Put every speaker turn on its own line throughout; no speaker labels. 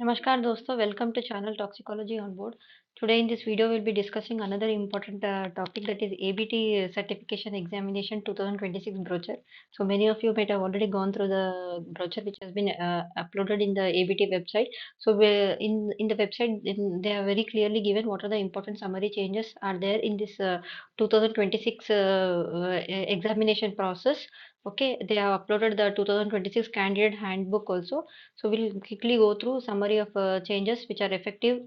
नमस्कार दोस्तों, welcome to channel toxicology on board. Today in this video we'll be discussing another important topic, that is ABT certification examination 2026 brochure. So many of you might have already gone through the brochure which has been uploaded in the ABT website. So in the website they are very clearly given what are the important summary changes are there in this 2026 examination process. Okay, they have uploaded the 2026 candidate handbook also. So we'll quickly go through summary of changes which are effective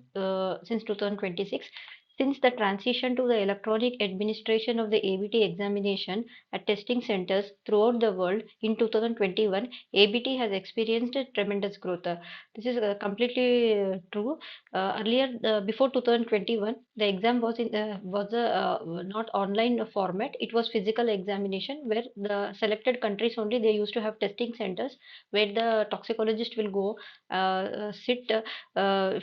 since 2026. Since the transition to the electronic administration of the ABT examination at testing centers throughout the world in 2021, ABT has experienced a tremendous growth. This is completely true. Earlier, before 2021, the exam was a not online format. It was physical examination where the selected countries only they used to have testing centers where the toxicologist will go sit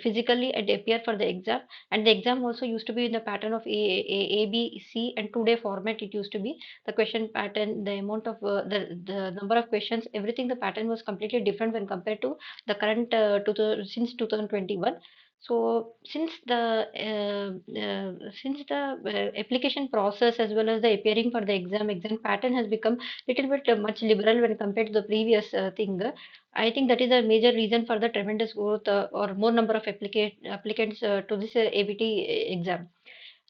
physically and appear for the exam. And the exam also used to be in the pattern of A, B, C, and two-day format. It used to be the question pattern, the amount of the number of questions, everything. The pattern was completely different when compared to the current since 2021. So since the application process as well as the appearing for the exam pattern has become little bit much liberal when compared to the previous thing. I think that is a major reason for the tremendous growth or more number of applicants to this ABT exam.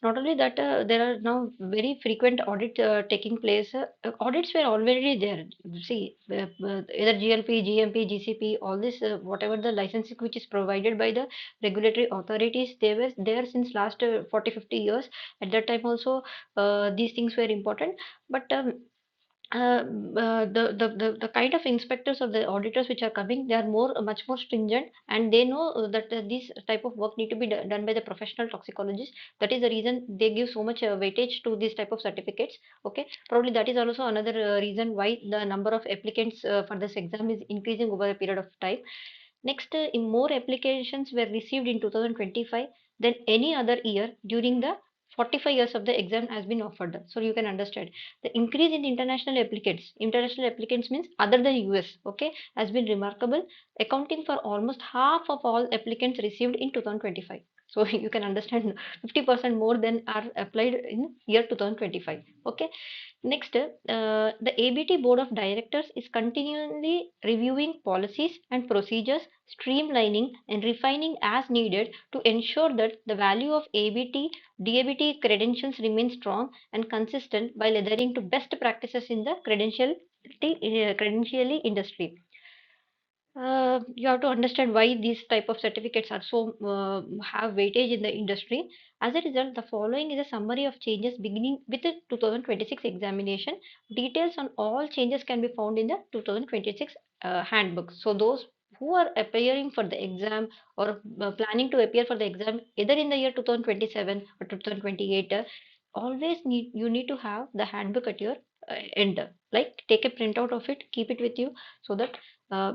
Not only that, there are now very frequent audit taking place. Audits were already there. See, either GLP, GMP, GCP, all this, whatever the licensing which is provided by the regulatory authorities, they were there since last 40, 50 years. At that time also, these things were important. But the kind of inspectors or the auditors which are coming, they are much more stringent, and they know that this type of work need to be done by the professional toxicologists. That is the reason they give so much weightage to this type of certificates. Okay, probably that is also another reason why the number of applicants for this exam is increasing over a period of time. Next, in more applications were received in 2025 than any other year during the 45 years of the exam has been offered. So you can understand the increase in international applicants. International applicants means other than US, okay, has been remarkable, accounting for almost half of all applicants received in 2025. So you can understand 50% more than are applied in year 2025. Okay. Next, the ABT Board of Directors is continually reviewing policies and procedures, streamlining and refining as needed to ensure that the value of ABT, DABT credentials remain strong and consistent while adhering to best practices in the credentially industry. You have to understand why these type of certificates are so have weightage in the industry. As a result, the following is a summary of changes beginning with the 2026 examination. Details on all changes can be found in the 2026 handbook. So those who are appearing for the exam or planning to appear for the exam either in the year 2027 or 2028, you need to have the handbook at your end. Like take a printout of it, keep it with you, so that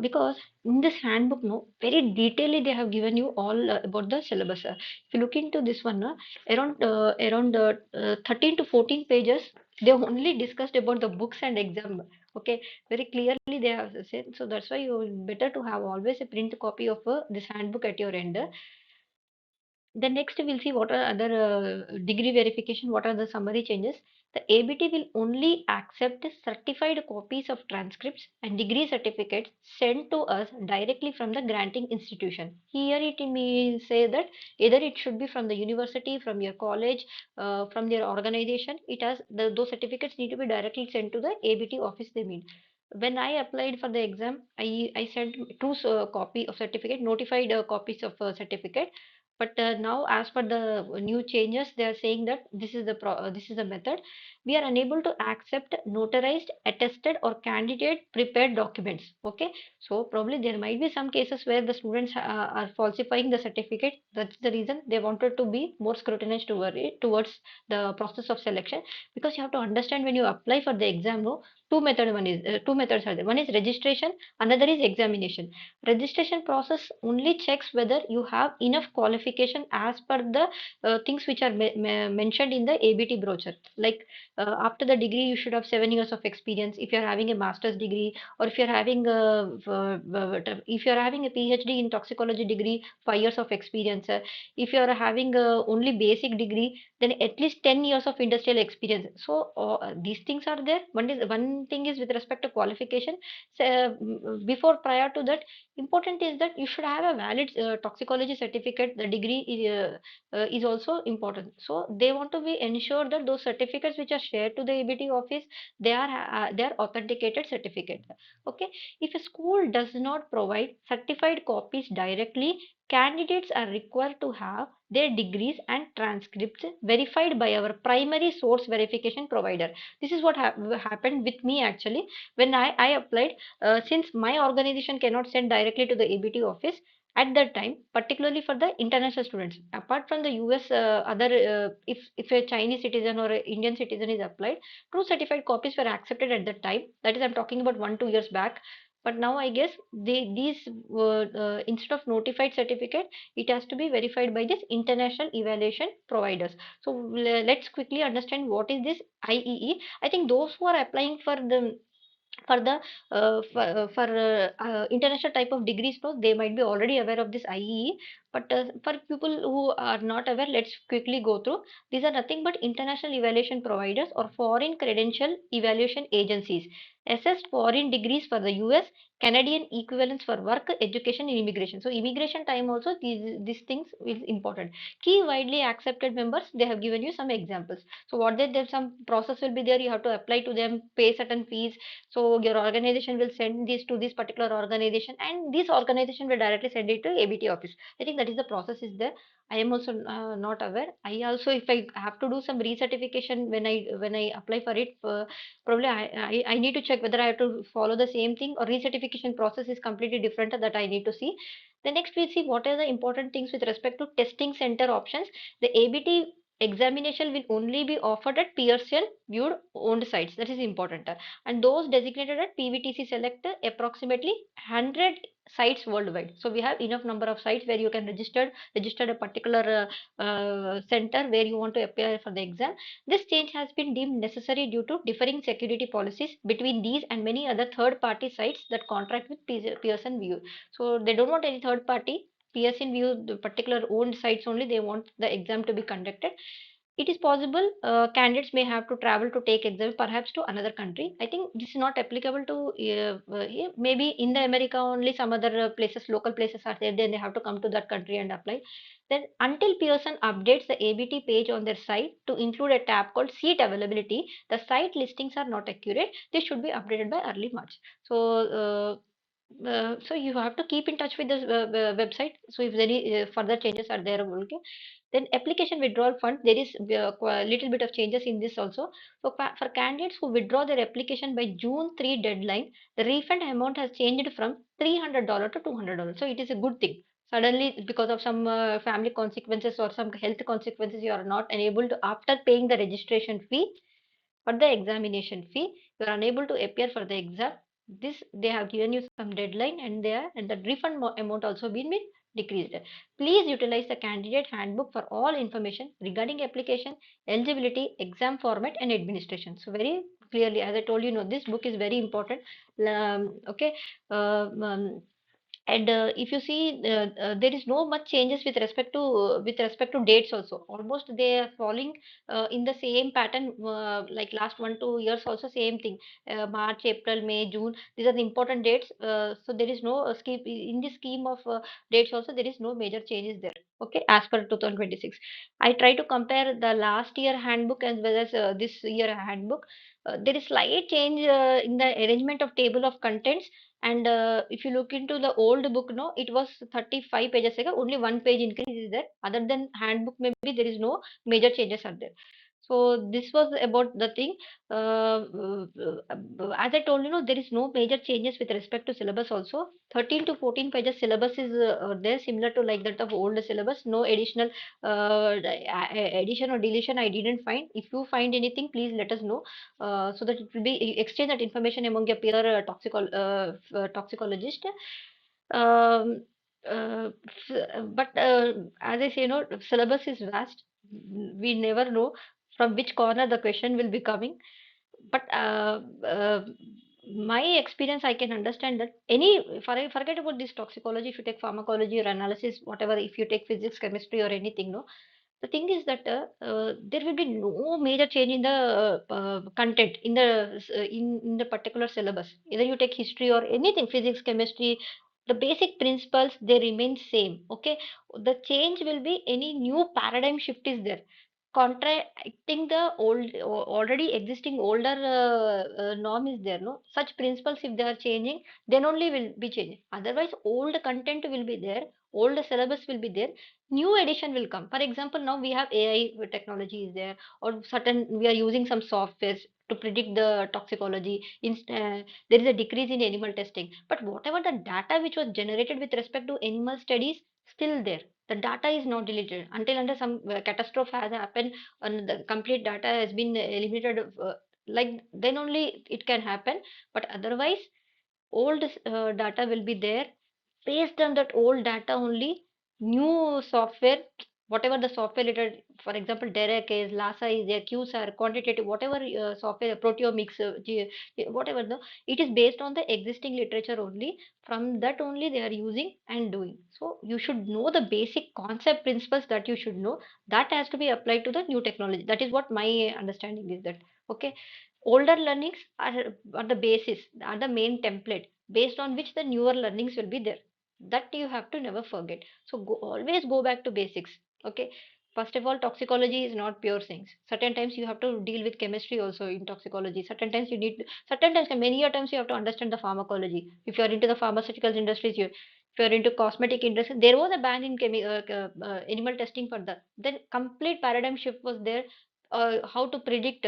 because in this handbook, no, very detailedly they have given you all about the syllabus. If you look into this one, around 13 to 14 pages, they have only discussed about the books and exam. Okay, very clearly they have said. So that's why you better to have always a print copy of this handbook at your end. Then next we'll see what are other degree verification, what are the summary changes. The ABT will only accept certified copies of transcripts and degree certificates sent to us directly from the granting institution. Here it means say that either it should be from the university, from your college, from their organization. It has those certificates need to be directly sent to the ABT office they mean. When I applied for the exam, I sent two copy of certificate, notified copies of certificate. But now, as per the new changes, they are saying that this is the method. We are unable to accept notarized, attested, or candidate prepared documents. Okay, so probably there might be some cases where the students are falsifying the certificate. That's the reason they wanted to be more scrutinized towards the process of selection. Because you have to understand when you apply for the exam, no, two methods are there. One is registration, another is examination. Registration process only checks whether you have enough qualification as per the things which are mentioned in the ABT brochure. Like after the degree, you should have 7 years of experience. If you are having a master's degree, or if you are having if you are having a PhD in toxicology degree, 5 years of experience. If you are having only basic degree, then at least 10 years of industrial experience. So these things are there. One thing is with respect to qualification. So, before prior to that, important is that you should have a valid toxicology certificate. The degree is also important. So they want to be ensure that those certificates which are shared to the ABT office, they are authenticated certificate. Okay, if a school does not provide certified copies directly, candidates are required to have their degrees and transcripts verified by our primary source verification provider. This is what happened with me actually when I applied. Since my organization cannot send directly to the ABT office at that time, particularly for the international students, apart from the US, if a Chinese citizen or an Indian citizen is applied, two certified copies were accepted at that time. That is, I'm talking about 1 2 years back. But now I guess these instead of notified certificate, it has to be verified by this international evaluation providers. So let's quickly understand what is this IEE. I think those who are applying for the international type of degrees, no, they might be already aware of this IEE. But for people who are not aware, let's quickly go through. These are nothing but international evaluation providers or foreign credential evaluation agencies. Assessed foreign degrees for the US, Canadian equivalents for work, education, and immigration. So immigration time also, these things is important. Key widely accepted members, they have given you some examples. So what there's some process will be there. You have to apply to them, pay certain fees. So your organization will send this to this particular organization, and this organization will directly send it to ABT office. I think that is the process is there. I am also not aware. I also, if I have to do some recertification when I apply for it, probably I need to check whether I have to follow the same thing or recertification process is completely different that I need to see. The next we see what are the important things with respect to testing center options. The ABT examination will only be offered at Pearson viewed owned sites. That is important. And those designated at PVTC select approximately 100 sites worldwide. So we have enough number of sites where you can register a particular center where you want to appear for the exam. This change has been deemed necessary due to differing security policies between these and many other third party sites that contract with Pearson View. So they don't want any third party. Pearson View, the particular owned sites only, they want the exam to be conducted. It is possible candidates may have to travel to take exam perhaps to another country. I think this is not applicable to here. Maybe in the America only some other places, local places are there, then they have to come to that country and apply. Then until Pearson updates the ABT page on their site to include a tab called seat availability, the site listings are not accurate. They should be updated by early March. So you have to keep in touch with this website. So if any further changes are there, okay. Then application withdrawal fund, there is little bit of changes in this also. So for candidates who withdraw their application by June 3 deadline, the refund amount has changed from $300 to $200. So it is a good thing. Suddenly, because of some family consequences or some health consequences, you are not unable to, after paying the registration fee, for the examination fee, you are unable to appear for the exam. This they have given you some deadline, and the refund amount also been decreased. Please utilize the candidate handbook for all information regarding application, eligibility, exam format, and administration. So very clearly, as I told you, know this book is very important. Okay. And if you see, there is no much changes with respect to dates also. Almost they are following in the same pattern like last 1 2 years also same thing. March, April, May, June. These are the important dates. So there is no scheme in the scheme of dates also. There is no major changes there. Okay, as per 2026. I try to compare the last year handbook as well as this year handbook. There is slight change in the arrangement of table of contents, and if you look into the old book, no, it was 35 pages ago, only one page increase is there. Other than handbook, maybe there is no major changes are there. So this was about the thing. As I told, there is no major changes with respect to syllabus also. 13 to 14 pages syllabus is there, similar to like that of old syllabus. No additional addition or deletion I didn't find. If you find anything, please let us know, so that it will be exchange that information among your peer toxicologist. Um, but as I say, syllabus is vast. We never know from which corner the question will be coming. But my experience, I can understand that forget about this toxicology. If you take pharmacology or analysis, whatever, if you take physics, chemistry, or anything, no. The thing is that there will be no major change in the content in in the particular syllabus. Either you take history or anything, physics, chemistry, the basic principles they remain same. Okay, the change will be any new paradigm shift is there, contracting the already existing older norm is there. No, such principles if they are changing, then only will be changing. Otherwise, old content will be there, old syllabus will be there, new addition will come. For example, now we have AI technology is there, or certain we are using some softwares to predict the toxicology. There is a decrease in animal testing, but whatever the data which was generated with respect to animal studies, still there. The data is not deleted until under some catastrophe has happened and the complete data has been eliminated. Like then only it can happen, but otherwise old data will be there. Based on that old data only, new software, whatever the software related, for example, Derek is, Lassa is there, QSAR, quantitative, whatever software, proteomics, whatever, no, it is based on the existing literature only. From that only they are using and doing. So you should know the basic concept principles that you should know. That has to be applied to the new technology. That is what my understanding is that. Okay, older learnings are the basis, are the main template based on which the newer learnings will be there. That you have to never forget. So always go back to basics. Okay, first of all, toxicology is not pure science. Certain times you have to deal with chemistry also in toxicology. Certain times you need, certain times, many a times you have to understand the pharmacology. If you are into the pharmaceutical industries, if you are into cosmetic industry, there was a ban in animal testing for that. Then complete paradigm shift was there. How to predict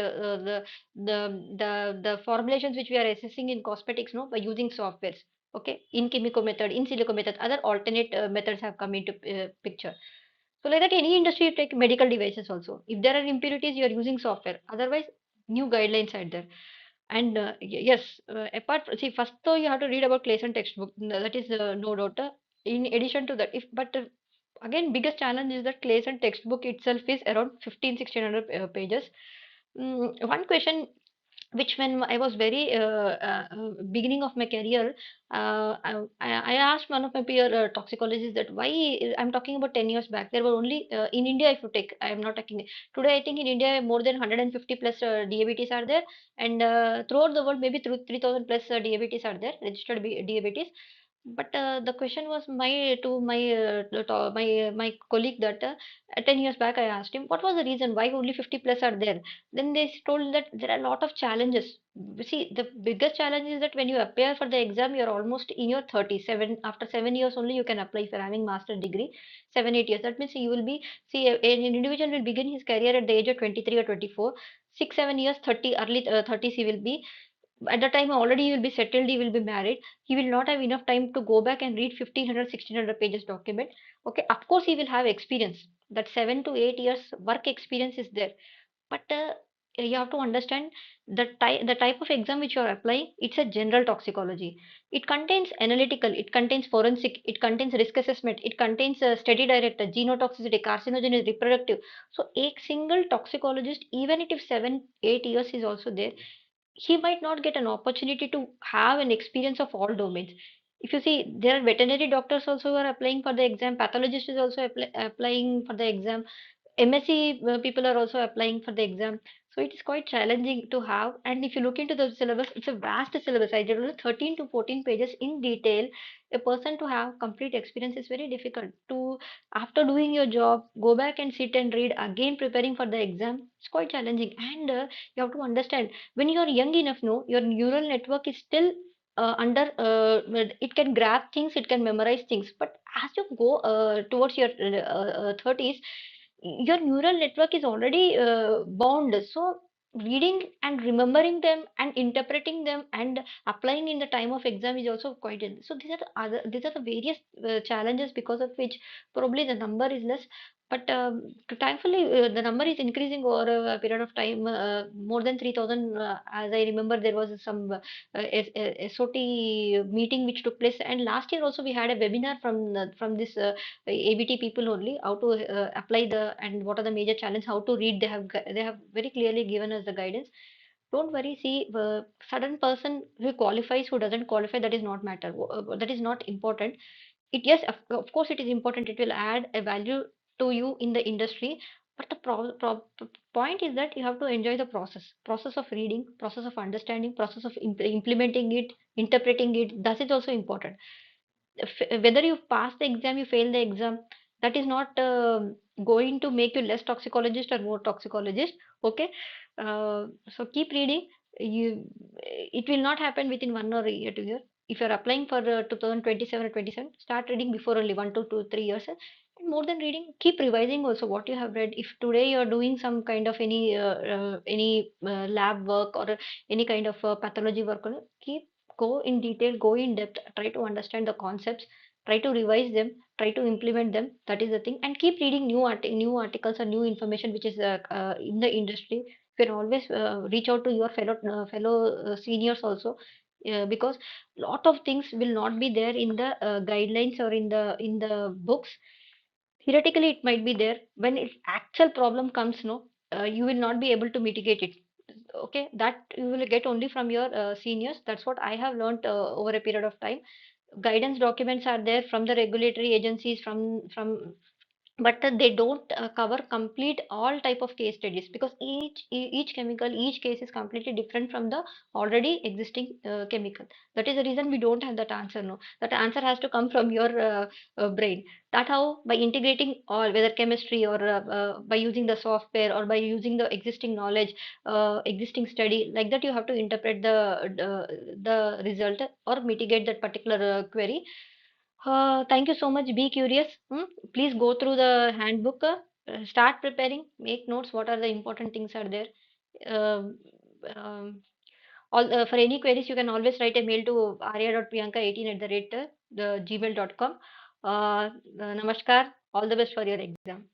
the formulations which we are assessing in cosmetics, no, by using softwares. Okay, in chemical method, in silico method, other alternate methods have come into picture. So like that, any industry you take, medical devices also, if there are impurities, you are using software. Otherwise, new guidelines are there. And yes, apart see, first though you have to read about Clayson textbook. That is no doubt. In addition to that, if but again, biggest challenge is that Clayson textbook itself is around 1500 pages. One question which when I was very beginning of my career, I asked one of my peer toxicologists that why I'm talking about 10 years back. There were only in India, if you take, I am not talking today. I think in India more than 150 plus DABTs are there, and throughout the world maybe through 3000 plus DABTs are there, registered DABTs. But the question was my colleague that 10 years back I asked him what was the reason why only 50 plus are there. Then they told that there are a lot of challenges. See, the biggest challenge is that when you appear for the exam, you're almost in your 37. After 7 years only, you can apply if you're having master degree. 7 8 years. That means you will be, see, an individual will begin his career at the age of 23 or 24. 6 7 years, 30, early 30s, he will be. At the time already he will be settled, he will be married. He will not have enough time to go back and read 1500 1600 pages document. Okay, of course he will have experience. That 7 to 8 years work experience is there, but you have to understand the type of exam which you are applying. It's a general toxicology. It contains analytical, it contains forensic, it contains risk assessment, it contains study director, genotoxicity, carcinogen, reproductive. So a single toxicologist, even if 7 8 years is also there, he might not get an opportunity to have an experience of all domains. If you see, there are veterinary doctors also who are applying for the exam, pathologist is also applying for the exam, MSc people are also applying for the exam. So it is quite challenging to have. And if you look into the syllabus, it's a vast syllabus. I did only 13 to 14 pages in detail. A person to have complete experience is very difficult. To after doing your job, go back and sit and read again, preparing for the exam. It's quite challenging. And you have to understand when you are young enough, no, your neural network is still under it can grab things, it can memorize things. But as you go towards your 30s, your neural network is already bound. So reading and remembering them and interpreting them and applying in the time of exam is also quite so these are the various challenges because of which probably the number is less, but thankfully the number is increasing over a period of time, more than 3000. As I remember, there was some SOT meeting which took place, and last year also we had a webinar from this ABT people only, how to apply the and what are the major challenges, how to read. They have very clearly given us the guidance. Don't worry. See, the sudden person who qualifies, who doesn't qualify, that is not matter. That is not important. It yes, of course, it is important. It will add a value to you in the industry. But the point is that you have to enjoy the process of reading, process of understanding, process of implementing it, interpreting it. That is also important. Whether you pass the exam, you fail the exam, that is not going to make you less toxicologist or more toxicologist. Okay. So keep reading. You It will not happen within 1 or a year 2 year. If you're applying for 2027 or 27, start reading before only 1 to 2 3 years. And more than reading, keep revising also what you have read. If today you're doing some kind of any lab work or any kind of pathology work, keep go in detail, go in depth, try to understand the concepts, try to revise them, try to implement them. That is the thing, and keep reading new articles or new information which is in the industry. You can always reach out to your fellow seniors also, because lot of things will not be there in the guidelines or in the books. Theoretically it might be there. When its actual problem comes, no, you will not be able to mitigate it. Okay, that you will get only from your seniors. That's what I have learned over a period of time. Guidance documents are there from the regulatory agencies, from but they don't cover complete all type of case studies, because each chemical, each case is completely different from the already existing chemical. That is the reason we don't have that answer. No, that answer has to come from your brain. That how, by integrating all, whether chemistry or by using the software or by using the existing knowledge, existing study, like that you have to interpret the result or mitigate that particular query. Thank you so much. Be curious. Please go through the handbook. Start preparing. Make notes. What are the important things are there? Um, um, for any queries, you can always write a mail to arya.priyanka18 at the gmail.com. Namaskar. All the best for your exam.